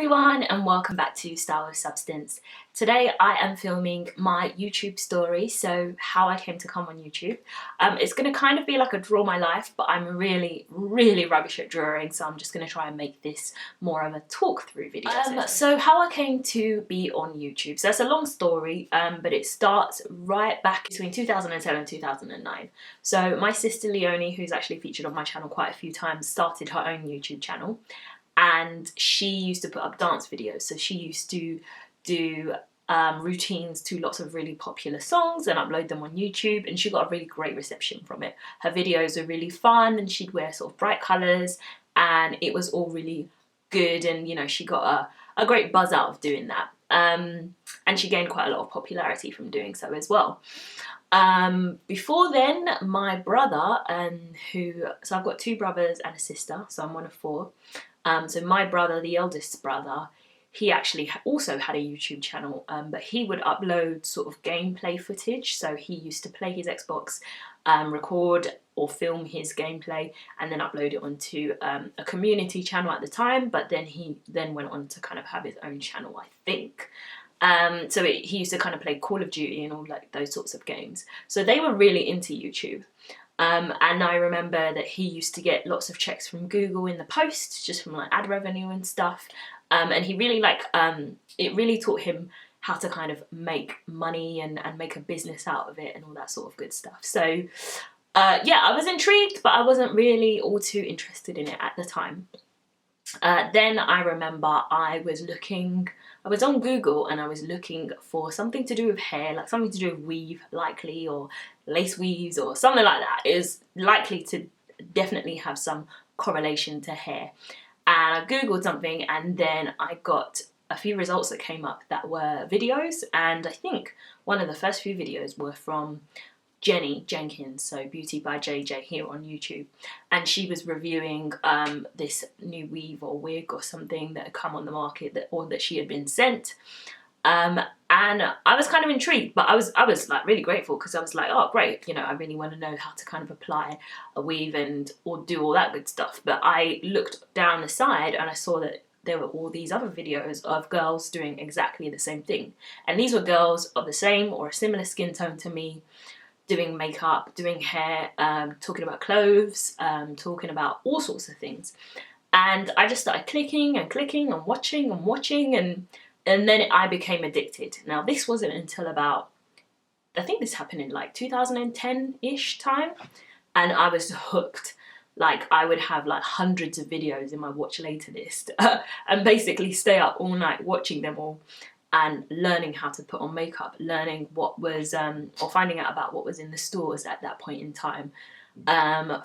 everyone and welcome back to Style with Substance. Today I am filming my YouTube story, so how I came to come on YouTube. It's going to kind of be like a draw my life, but I'm really rubbish at drawing, so I'm just going to try and make this more of a talk through video. So how I came to be on YouTube. So that's a long story, but it starts right back between 2007 and 2009. So my sister Leonie, who's actually featured on my channel quite a few times, started her own YouTube channel. And she used to put up dance videos, so she used to do routines to lots of really popular songs and upload them on YouTube, and she got a really great reception from it. Her videos were really fun and she'd wear sort of bright colours and it was all really good, and you know, she got a great buzz out of doing that. And she gained quite a lot of popularity from doing so as well. Before then, my brother, so I've got two brothers and a sister, so I'm one of four. So my brother, the eldest brother, he actually also had a YouTube channel, but he would upload sort of gameplay footage. So he used to play his Xbox, record or film his gameplay, and then upload it onto a community channel at the time. But then he went on to kind of have his own channel, I think. He used to kind of play Call of Duty and all like those sorts of games. So they were really into YouTube. And I remember that he used to get lots of checks from Google in the post, just from like ad revenue and stuff. And he really it really taught him how to kind of make money and make a business out of it and all that sort of good stuff. So yeah, I was intrigued, but I wasn't really all too interested in it at the time. Then I remember I was on Google and I was looking for something to do with hair, like something to do with weave, likely, or lace weaves or something like that. It was likely to definitely have some correlation to hair. And I Googled something and then I got a few results that came up that were videos, and I think one of the first few videos were from Jenny Jenkins, so Beauty by JJ here on YouTube, and she was reviewing this new weave or wig or something that had come on the market that she had been sent, and I was kind of intrigued, but I was like really grateful, because I was like, oh great, you know, I really want to know how to kind of apply a weave or do all that good stuff. But I looked down the side and I saw that there were all these other videos of girls doing exactly the same thing, and these were girls of the same or a similar skin tone to me, doing makeup, doing hair, talking about clothes, talking about all sorts of things. And I just started clicking and clicking and watching, and then I became addicted. Now this wasn't until about, I think this happened in like 2010-ish time, and I was hooked. Like I would have like hundreds of videos in my watch later list and basically stay up all night watching them all, and learning how to put on makeup, learning what was, or finding out about what was in the stores at that point in time,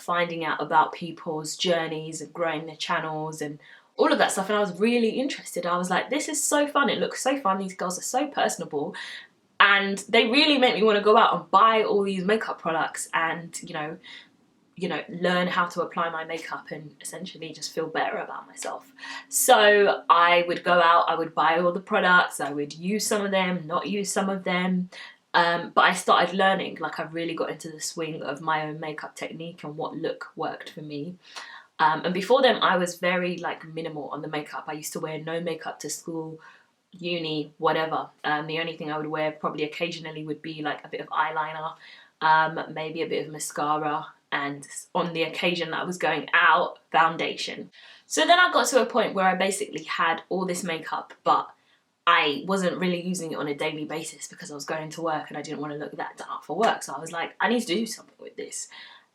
finding out about people's journeys and growing their channels and all of that stuff. And I was really interested. I was like, this is so fun. It looks so fun. These girls are so personable. And they really make me want to go out and buy all these makeup products and, you know, learn how to apply my makeup and essentially just feel better about myself. So I would go out, I would buy all the products, I would use some of them, not use some of them. But I started learning, like I really got into the swing of my own makeup technique and what look worked for me. And before then I was very like minimal on the makeup. I used to wear no makeup to school, uni, whatever. The only thing I would wear probably occasionally would be like a bit of eyeliner, maybe a bit of mascara, and on the occasion that I was going out, foundation. So then I got to a point where I basically had all this makeup, but I wasn't really using it on a daily basis because I was going to work and I didn't want to look that dark for work. So I was like, I need to do something with this.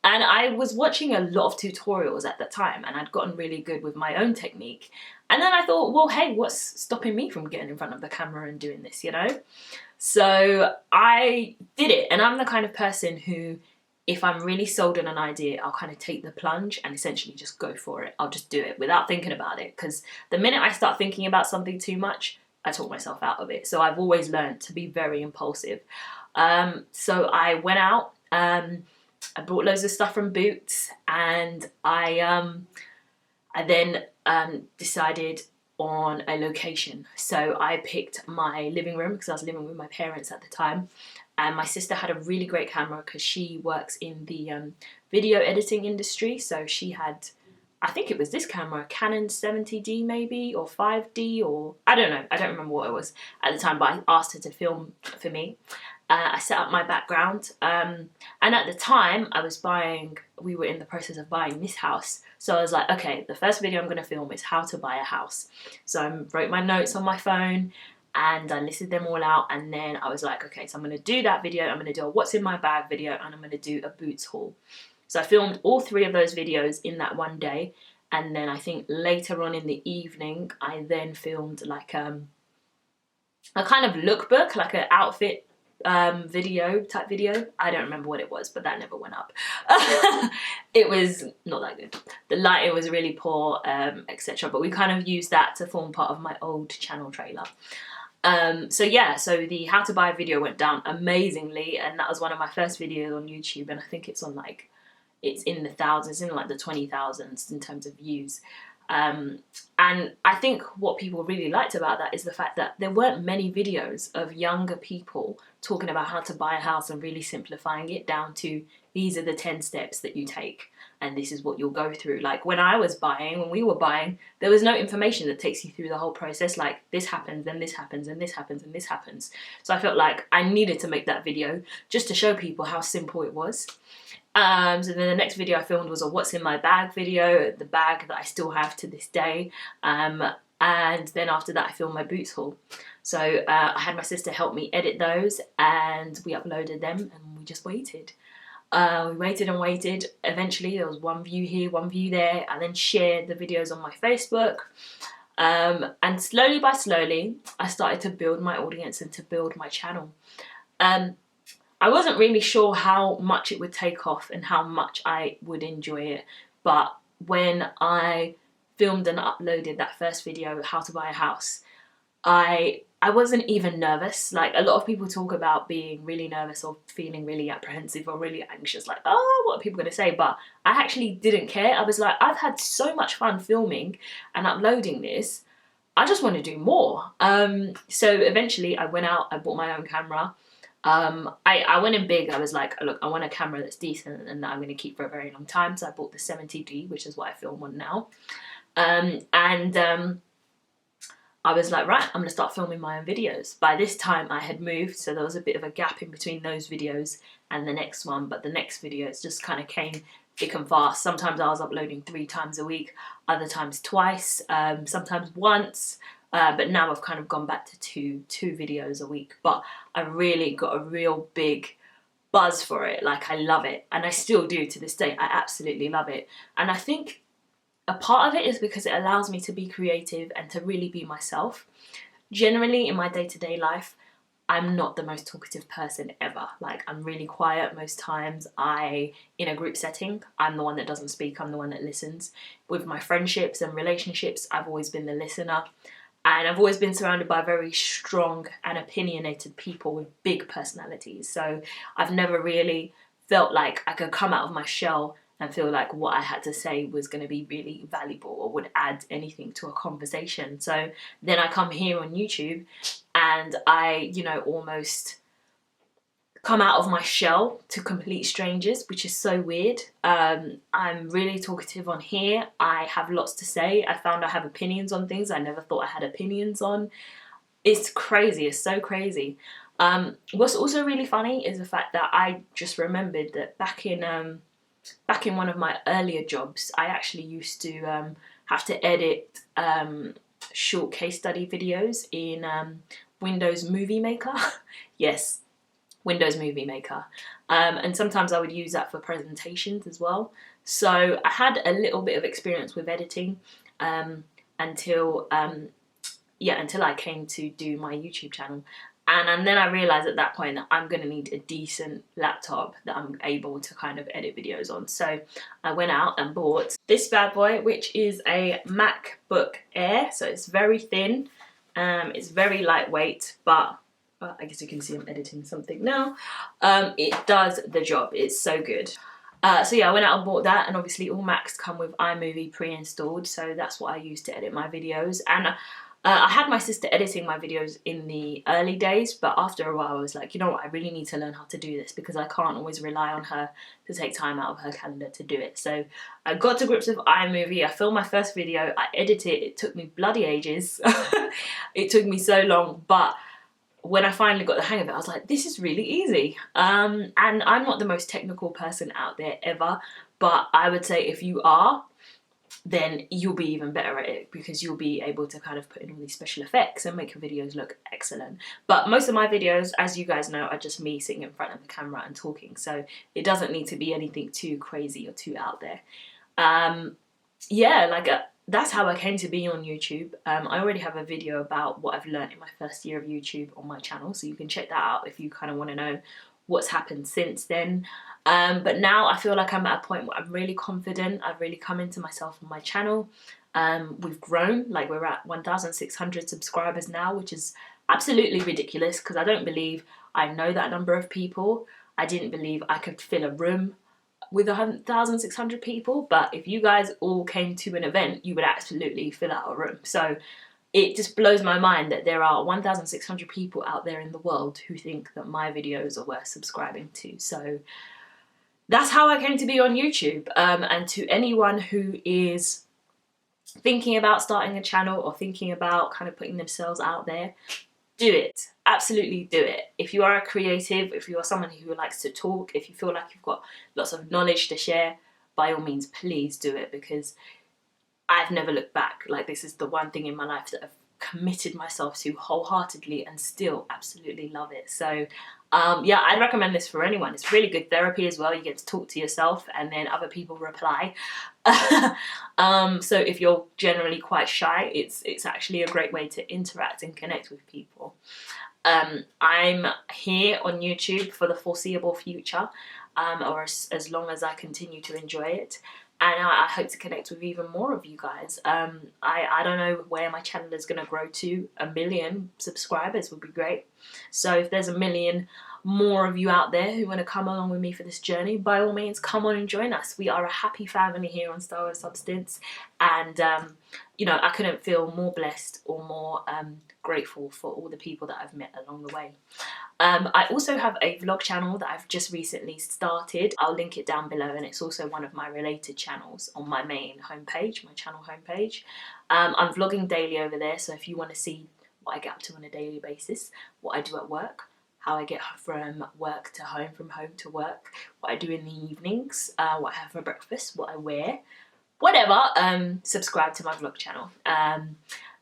And I was watching a lot of tutorials at the time, and I'd gotten really good with my own technique. And then I thought, well, hey, what's stopping me from getting in front of the camera and doing this, you know? So I did it, and I'm the kind of person who, if I'm really sold on an idea, I'll kind of take the plunge and essentially just go for it. I'll just do it without thinking about it, because the minute I start thinking about something too much, I talk myself out of it. So I've always learned to be very impulsive. So I went out, I bought loads of stuff from Boots, and I then decided on a location. So I picked my living room, because I was living with my parents at the time. And my sister had a really great camera because she works in the video editing industry. So she had I think it was this camera, Canon 70D maybe, or 5D, or I don't know, I don't remember what it was at the time, but I asked her to film for me. I set up my background, and at the time we were in the process of buying this house. So I was like, okay, the first video I'm going to film is how to buy a house. So I wrote my notes on my phone and I listed them all out, and then I was like, okay, so I'm going to do that video, I'm going to do a what's in my bag video, and I'm going to do a boots haul. So I filmed all 3 of those videos in that one day, and then I think later on in the evening I then filmed like a kind of lookbook, like an outfit video. I don't remember what it was, but that never went up. It was not that good. The lighting was really poor, etc. But we kind of used that to form part of my old channel trailer. So yeah, so the how to buy video went down amazingly, and that was one of my first videos on YouTube, and I think it's on like, it's in the thousands, in like the 20,000s in terms of views. And I think what people really liked about that is the fact that there weren't many videos of younger people talking about how to buy a house and really simplifying it down to, these are the 10 steps that you take and this is what you'll go through. Like when we were buying, there was no information that takes you through the whole process, like this happens, then this happens, and this happens, and this happens. So I felt like I needed to make that video just to show people how simple it was. So then the next video I filmed was a what's in my bag video, the bag that I still have to this day. And then after that I filmed my boots haul. So I had my sister help me edit those, and we uploaded them, and we just waited. We waited and waited. Eventually there was 1 view here, 1 view there. I then shared the videos on my Facebook. And slowly by slowly I started to build my audience and to build my channel. I wasn't really sure how much it would take off and how much I would enjoy it, but when I filmed and uploaded that first video, how to buy a house, I wasn't even nervous. Like a lot of people talk about being really nervous or feeling really apprehensive or really anxious, like, oh, what are people going to say? But I actually didn't care. I was like, I've had so much fun filming and uploading this, I just want to do more. So eventually I went out, I bought my own camera. I went in big. I was like, look, I want a camera that's decent and that I'm going to keep for a very long time. So I bought the 70D, which is what I film on now. I was like, right, I'm going to start filming my own videos. By this time I had moved, so there was a bit of a gap in between those videos and the next one. But the next videos just kind of came thick and fast. Sometimes I was uploading 3 times a week, other times twice, sometimes once. But now I've kind of gone back to two videos a week. But I really got a real big buzz for it. Like, I love it. And I still do to this day. I absolutely love it. And I think a part of it is because it allows me to be creative and to really be myself. Generally, in my day-to-day life, I'm not the most talkative person ever. Like, I'm really quiet most times. In a group setting, I'm the one that doesn't speak. I'm the one that listens. With my friendships and relationships, I've always been the listener. And I've always been surrounded by very strong and opinionated people with big personalities. So I've never really felt like I could come out of my shell and feel like what I had to say was going to be really valuable or would add anything to a conversation. So then I come here on YouTube and I, almost come out of my shell to complete strangers, which is so weird. I'm really talkative on here. I have lots to say. I found I have opinions on things I never thought I had opinions on. It's crazy. It's so crazy. What's also really funny is the fact that I just remembered that back in one of my earlier jobs, I actually used to have to edit short case study videos in Windows Movie Maker. Yes, Windows Movie Maker. And sometimes I would use that for presentations as well. So I had a little bit of experience with editing until I came to do my YouTube channel. And then I realised at that point that I'm going to need a decent laptop that I'm able to kind of edit videos on. So I went out and bought this bad boy, which is a MacBook Air. So it's very thin, it's very lightweight, but I guess you can see I'm editing something now. It does the job, it's so good. So yeah, I went out and bought that, and obviously all Macs come with iMovie pre-installed, so that's what I use to edit my videos. And I had my sister editing my videos in the early days, but after a while I was like, you know what, I really need to learn how to do this because I can't always rely on her to take time out of her calendar to do it. So I got to grips with iMovie. I filmed my first video, I edited it. It took me bloody ages. It took me so long, but when I finally got the hang of it, I was like, this is really easy. And I'm not the most technical person out there ever, but I would say if you are, then you'll be even better at it because you'll be able to kind of put in all these special effects and make your videos look excellent. But most of my videos, as you guys know, are just me sitting in front of the camera and talking, so it doesn't need to be anything too crazy or too out there. Yeah, like that's how I came to be on YouTube. I already have a video about what I've learned in my first year of YouTube on my channel, so you can check that out if you kind of want to know what's happened since then. But now I feel like I'm at a point where I'm really confident. I've really come into myself on my channel. We've grown, like we're at 1,600 subscribers now, which is absolutely ridiculous because I don't believe I know that number of people. I didn't believe I could fill a room with 1,600 people, but if you guys all came to an event, you would absolutely fill out a room. So it just blows my mind that there are 1,600 people out there in the world who think that my videos are worth subscribing to. So that's how I came to be on YouTube. And to anyone who is thinking about starting a channel or thinking about kind of putting themselves out there, do it. Absolutely do it. If you are a creative, if you are someone who likes to talk, if you feel like you've got lots of knowledge to share, by all means, please do it, because I've never looked back. Like, this is the one thing in my life that I've committed myself to wholeheartedly and still absolutely love it. So yeah, I'd recommend this for anyone. It's really good therapy as well. You get to talk to yourself and then other people reply. So if you're generally quite shy, it's actually a great way to interact and connect with people. I'm here on YouTube for the foreseeable future, or as long as I continue to enjoy it. And I hope to connect with even more of you guys. I don't know where my channel is going to grow to. 1 million subscribers would be great. So if there's 1 million more of you out there who want to come along with me for this journey, by all means, come on and join us. We are a happy family here on Star Wars Substance. And, you know, I couldn't feel more blessed or more grateful for all the people that I've met along the way. I also have a vlog channel that I've just recently started. I'll link it down below, and it's also one of my related channels on my main homepage, my channel homepage. I'm vlogging daily over there, so if you want to see what I get up to on a daily basis, what I do at work, how I get from work to home, from home to work, what I do in the evenings, what I have for breakfast, what I wear, whatever, subscribe to my vlog channel.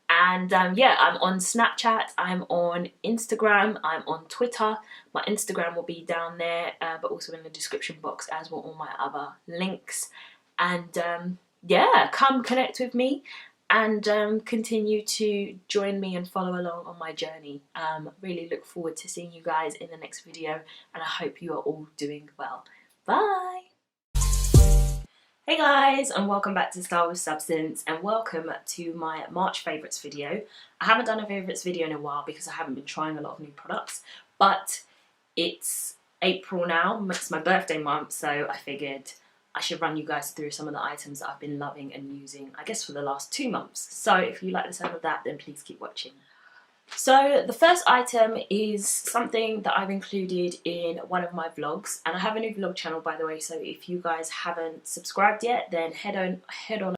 Yeah, I'm on Snapchat, I'm on Instagram, I'm on Twitter. My Instagram will be down there, but also in the description box, as will all my other links. And yeah, come connect with me and continue to join me and follow along on my journey. Really look forward to seeing you guys in the next video, and I hope you are all doing well. Bye! Hey guys, and welcome back to Star Wars Substance, and welcome to my March favourites video. I haven't done a favourites video in a while because I haven't been trying a lot of new products, but it's April now, it's my birthday month, so I figured I should run you guys through some of the items that I've been loving and using, I guess, for the last 2 months. So if you like the sound of that, then please keep watching. So the first item is something that I've included in one of my vlogs, and I have a new vlog channel, by the way, so if you guys haven't subscribed yet, then head on